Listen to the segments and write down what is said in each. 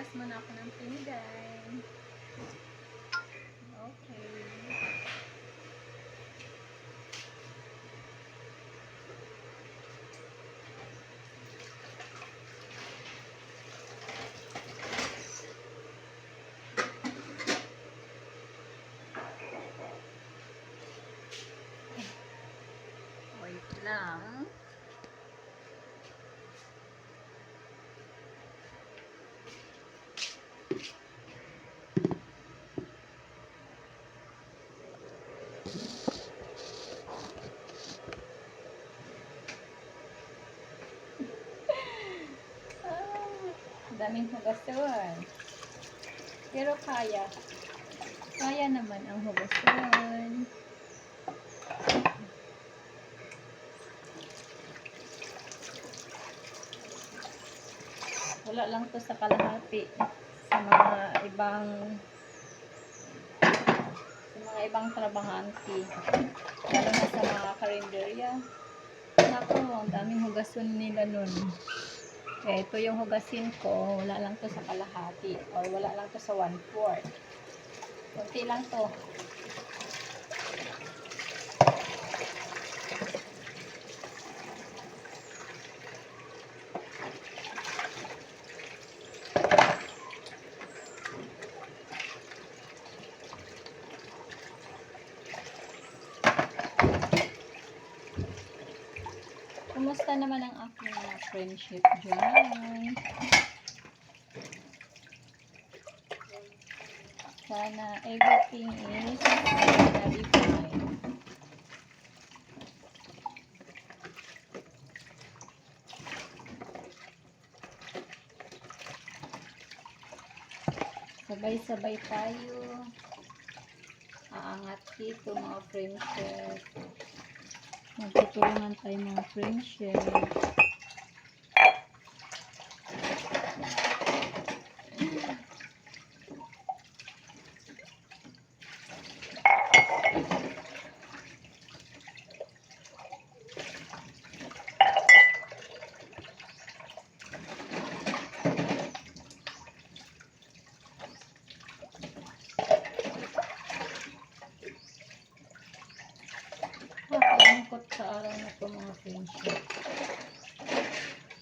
Hugas muna ako ng pinggan. Okay. Wait lang. Daming hugasan. Pero kaya. Kaya naman ang hugasan. Wala lang to sa kalahati. Sa mga ibang trabahante. Lalo na sa mga karinderya. Naku, ang daming hugasan nila nun. Kaya ito yung hugasin ko, wala lang to sa kalahati or wala lang to sa 1/4. Kunti lang to. Kumusta naman ang aking mga friendship dyan? Sana everything is very fine. Sabay-sabay tayo. Aangat dito mga friendship. Magtutulungan tayo mga friendship. Nakalungkot sa araw na ito mga friendship.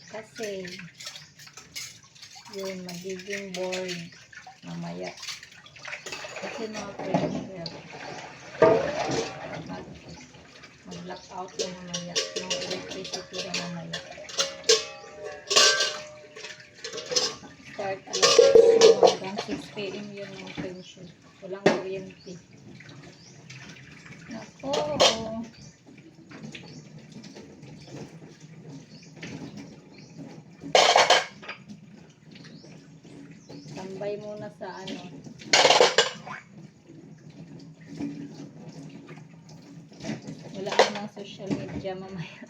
Kasi yun, magiging bored mamaya. Kasi mga friendship, mag-lock out na mamaya. No electricity na mamaya. Start alas 6 hanggang 6 PM yun mga friendship. Walang kuryente. Nako. Tambay muna sa ano. Wala namang social media mamaya.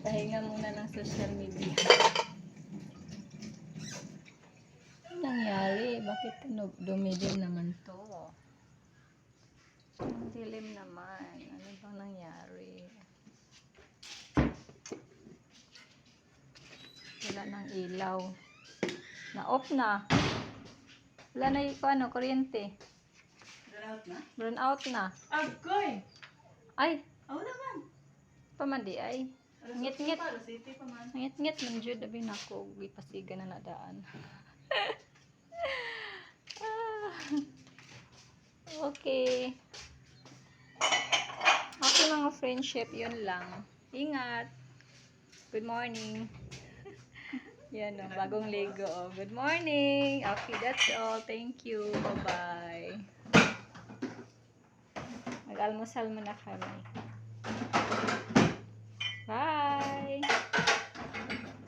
Pahinga muna ng social media. Ano nangyari? Bakit dumidim naman to? Ang dilim naman. Ano bang nangyari? Wala nang ilaw. Na-off na. Wala na yung ano, kuryente. Burn out na? Burn out na. Agoy! Ay! Oo naman. Pamandi ay. Ngit-ngit. City pa man. Ngit-ngit man dyan. Dabi na ako. Ipasiga na nadaan. Okay. Okay mga friendship. Yun lang. Ingat. Good morning. Yan o. Bagong Lego. Oh. Good morning. Okay, that's all. Thank you. Bye-bye. Mag-almusal muna kami.